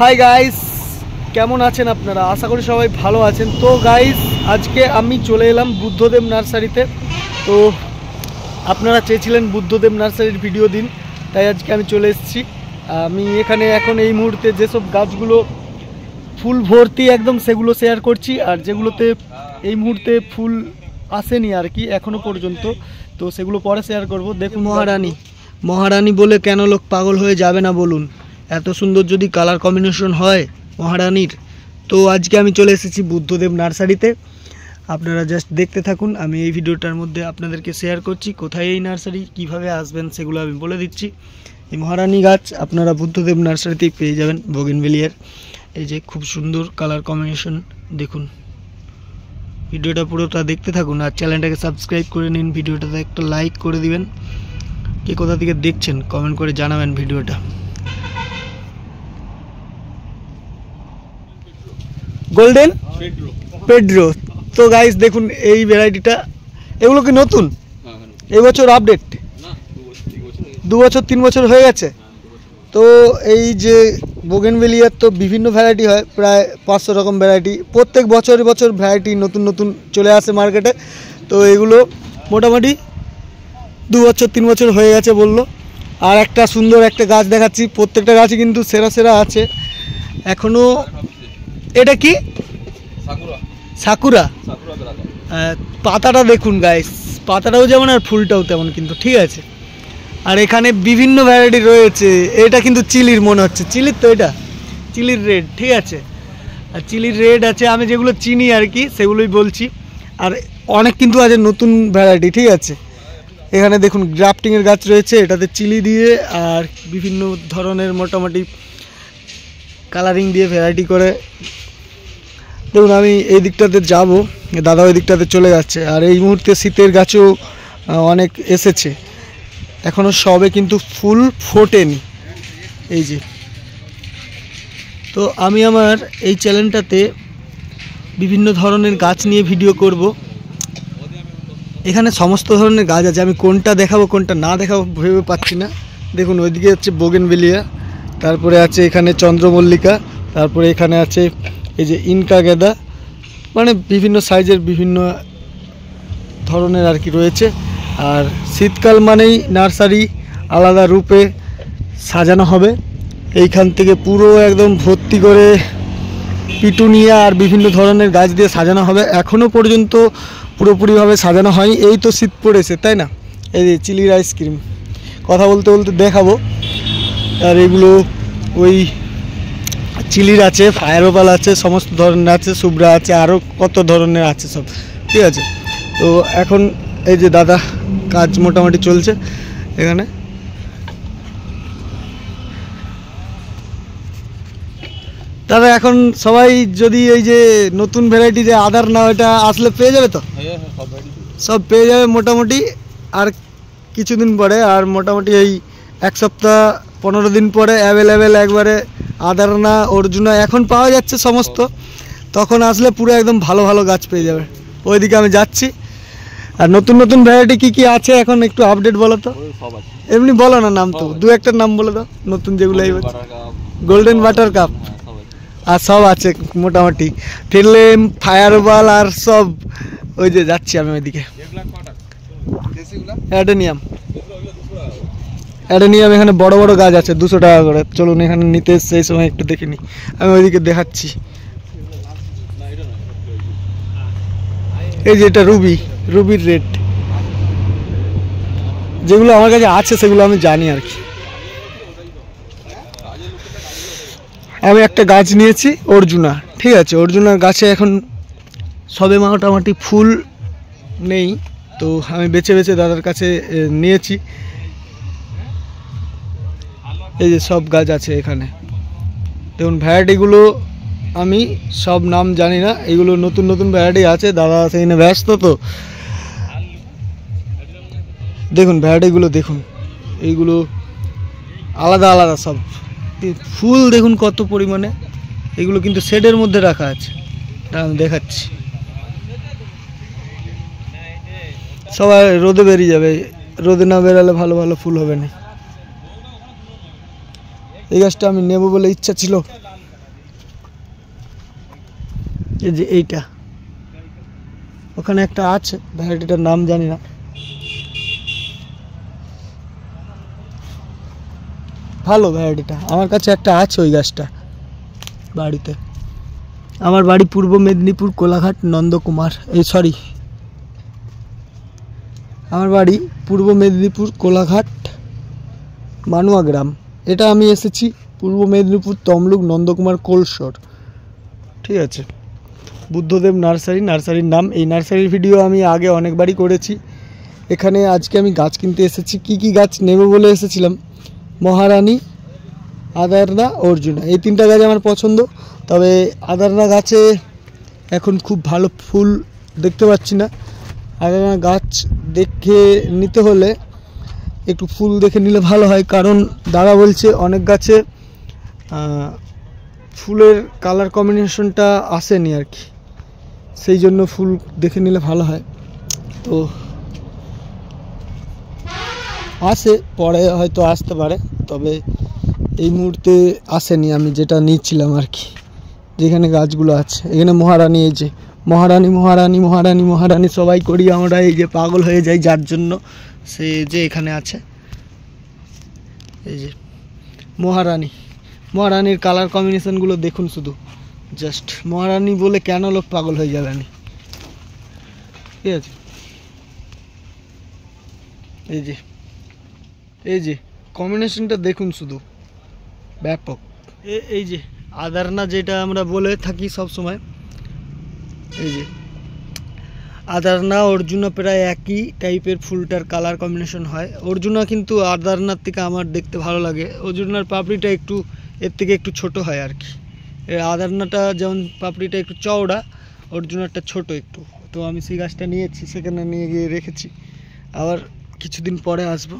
Hi guys, কেমন আছেন আপনারা? আশা করি সবাই ভালো আছেন। তো গাইস, আজকে আমি চলে এলাম বুদ্ধদেব নার্সারিতে। তো আপনারা চেয়েছিলেন বুদ্ধদেব নার্সারির ভিডিও দিন, তাই আজকে আমি চলে এসেছি। আমি এখানে এখন এই মুহূর্তে যেসব গাছগুলো ফুল ভর্তি একদম সেগুলো শেয়ার করছি, আর যেগুলোতে এই মুহূর্তে ফুল আসেনি আর কি এখনও পর্যন্ত, তো সেগুলো পরে শেয়ার করব। দেখুন মহারানী বলে কেন লোক পাগল হয়ে যাবে না বলুন? এত সুন্দর যদি কালার কম্বিনেশন হয় মহারানীর। তো আজকে আমি চলে এসেছি বুদ্ধদেব নার্সারিতে, আপনারা জাস্ট দেখতে থাকুন। আমি এই ভিডিওটার মধ্যে আপনাদেরকে শেয়ার করছি কোথায় এই নার্সারি, কিভাবে আসবেন সেগুলো আমি বলে দিচ্ছি। এই মহারানী গাছ আপনারা বুদ্ধদেব নার্সারিতেই পেয়ে যাবেন, বোগেনভেলিয়ার। এই যে খুব সুন্দর কালার কম্বিনেশন দেখুন। ভিডিওটা পুরোটা দেখতে থাকুন আর চ্যানেলটাকে সাবস্ক্রাইব করে নিন, ভিডিওটাতে একটা লাইক করে দিবেন। কে কোথা থেকে দেখছেন কমেন্ট করে জানাবেন ভিডিওটা। Golden Pedro. তো গাইস দেখুন এই ভ্যারাইটিটা, এগুলো কি নতুন? এই বছর আপডেট? 2 বছর 3 বছর হয়ে গেছে। তো এই যে বোগেনভেলিয়ার তো বিভিন্ন ভ্যারাইটি হয়, প্রায় 500 রকম ভ্যারাইটি। প্রত্যেক বছর ভ্যারাইটি নতুন নতুন চলে আসে মার্কেটে। তো এগুলো মোটামুটি 2 বছর 3 বছর হয়ে গেছে বললো। আর একটা সুন্দর একটা গাছ দেখাচ্ছি, প্রত্যেকটা গাছই কিন্তু সেরা সেরা আছে এখনও। এটা কি? সাকুরা। পাতাটা দেখুন গাইস, পাতাটাও যেমন আর ফুলটাও তেমন কিন্তু, ঠিক আছে। আর এখানে বিভিন্ন ভ্যারাইটি রয়েছে। এটা কিন্তু চিলির মনে হচ্ছে, চিলির তো, এটা চিলির রেড, ঠিক আছে। আর চিলির রেড আছে, আমি যেগুলো চিনি আর কি সেগুলোই বলছি। আর অনেক কিন্তু আছে নতুন ভ্যারাইটি, ঠিক আছে। এখানে দেখুন গ্রাফটিংয়ের গাছ রয়েছে, এটাতে চিলি দিয়ে আর বিভিন্ন ধরনের মোটামুটি কালারিং দিয়ে ভ্যারাইটি করে। দেখুন আমি এই দিকটাতে যাব, দাদা ওই দিকটাতে চলে যাচ্ছে। আর এই মুহূর্তে শীতের গাছও অনেক এসেছে, এখনও সবে কিন্তু ফুল ফোটেনি। এই যে, তো আমি আমার এই চ্যানেলটাতে বিভিন্ন ধরনের গাছ নিয়ে ভিডিও করব। এখানে সমস্ত ধরনের গাছ আছে, আমি কোনটা দেখাবো কোনটা না দেখাবো ভেবে পাচ্ছি না। দেখুন ওইদিকে হচ্ছে বোগেনভেলিয়া, তারপরে আছে এখানে চন্দ্রমল্লিকা, তারপরে এখানে আছে এই যে ইনকা গেঁদা, মানে বিভিন্ন সাইজের বিভিন্ন ধরনের আর কি রয়েছে। আর শীতকাল মানেই নার্সারি আলাদা রূপে সাজানো হবে। এইখান থেকে পুরো একদম ভর্তি করে পিটুনিয়া আর বিভিন্ন ধরনের গাছ দিয়ে সাজানো হবে। এখনও পর্যন্ত পুরোপুরিভাবে সাজানো হয়নি, এই তো শীত পড়েছে তাই না। এই যে চিলির আইসক্রিম, কথা বলতে বলতে দেখাবো। আর এগুলো ওই চিলির আছে, ফায়ার ওপাল আছে, সমস্ত ধরনের আছে, সুব্রা আছে, আরও কত ধরনের আছে সব, ঠিক আছে। তো এখন এই যে দাদা কাজ মোটামুটি চলছে এখানে। দাদা এখন সবাই যদি এই যে নতুন ভ্যারাইটি যে আদার না, ওটা আসলে পেয়ে যাবে তো? সব পেয়ে যাবে মোটামুটি আর কিছুদিন পরে। আর মোটামুটি এই 1 সপ্তাহ 15 দিন পরে অ্যাভেলেবেল একবারে আদার না অর্জুনা এখন পাওয়া যাচ্ছে সমস্ত। তখন আসলে পুরো একদম ভালো ভালো গাছ পেয়ে যাবে। ওইদিকে আমি যাচ্ছি। আর নতুন নতুন ভ্যারাইটি কী কী আছে এখন একটু আপডেট বলো তো। এমনি বলো না নাম, তো 2-1টার নাম বলে দাও নতুন যেগুলো এই বলছে। গোল্ডেন বাটার কাপ আর সব আছে মোটামুটি, ফিরলেম ফায়ার ওপাল আর সব। ওই যে যাচ্ছি আমি ওইদিকে। অ্যাডেনিয়াম এখানে বড় বড় গাছ আছে, 200 টাকা করে। চলুন এখানে নিতে সেই সময় একটু দেখে নিই, আমি ওইদিকে দেখাচ্ছি। এই যে এটা রুবির রেড, যেগুলো আমার কাছে আছে সেগুলো আমি জানি আর কি। আমি একটা গাছ নিয়েছি অর্জুনা, ঠিক আছে। অর্জুনার গাছে এখন সবে মোটামুটি ফুল নেই, তো আমি বেছে বেছে দাদার কাছে নিয়েছি। এই যে সব গাছ আছে এখানে দেখুন। ভ্যারাইটিগুলো আমি সব নাম জানি না, এগুলো নতুন নতুন ভ্যারাইটি আছে, দাদা সেখানে ব্যস্ত। তো দেখুন ভ্যারাইটিগুলো দেখুন, এইগুলো আলাদা আলাদা সব। ফুল দেখুন কত পরিমাণে, এগুলো কিন্তু শেডের মধ্যে রাখা আছে, আমি দেখাচ্ছি। সবাই রোদে বেরিয়ে যাবে, রোদে না বেরালে ভালো ভালো ফুল হবে না। এই গাছটা আমি নেব বলে ইচ্ছা ছিল, এই যে এইটা, ওখানে একটা আছে, ভ্যারাইটিটার নাম জানি না। ভালো ভ্যারাইটিটা, আমার কাছে একটা আছে ওই গাছটা বাড়িতে। আমার বাড়ি পূর্ব মেদিনীপুর কোলাঘাট নন্দকুমার, আমার বাড়ি পূর্ব মেদিনীপুর কোলাঘাট মানুয়া গ্রাম। এটা আমি এসেছি পূর্ব মেদিনীপুর তমলুক নন্দকুমার কোলশোর, ঠিক আছে। বুদ্ধদেব নার্সারির নাম। এই নার্সারির ভিডিও আমি আগে অনেকবারই করেছি। এখানে আজকে আমি গাছ কিনতে এসেছি। কি গাছ নেব বলে এসেছিলাম, মহারানী, আদারনা, অর্জুনা, এই 3টা গাছ আমার পছন্দ। তবে আদারনা গাছে এখন খুব ভালো ফুল দেখতে পাচ্ছি না। আদারনা গাছ দেখে নিতে হলে একটু ফুল দেখে নিলে ভালো হয়, কারণ দাদা বলছে অনেক গাছে ফুলের কালার কম্বিনেশনটা আসেনি আর কি, সেই জন্য ফুল দেখে নিলে ভালো হয়। তো আসে, পরে হয়তো আসতে পারে, তবে এই মুহূর্তে আসেনি আমি যেটা নিচ্ছিলাম আর কি। যেখানে গাছগুলো আছে, এখানে মহারানী, এই যে মহারানী সবাই করি আমরা, এই যে পাগল হয়ে যাই যার জন্য, সে যে এখানে আছে, এই যে মহারানীর কালার কম্বিনেশনগুলো দেখুন শুধু, জাস্ট মহারানী বলে কেন লোক পাগল হয়ে যাবে না, ঠিক আছে। এই যে কম্বিনেশনটা দেখুন শুধু, ব্যাপক। এই যে আদারনা যেটা আমরা বলে থাকি সব সময়, এই যে আদারনা অর্জুনা প্রায় একই টাইপের ফুলটার কালার কম্বিনেশন হয়। অর্জুনা কিন্তু আদারনার থেকে আমার দেখতে ভালো লাগে, অর্জুনার পাপড়িটা এর থেকে একটু ছোট হয় আর কি। আদারনাটা যেমন পাপড়িটা একটু চওড়া, অর্জুনারটা ছোট একটু। তো আমি সেই গাছটা নিয়েছি, সেখানে নিয়ে গিয়ে রেখেছি, আবার কিছুদিন পরে আসবো।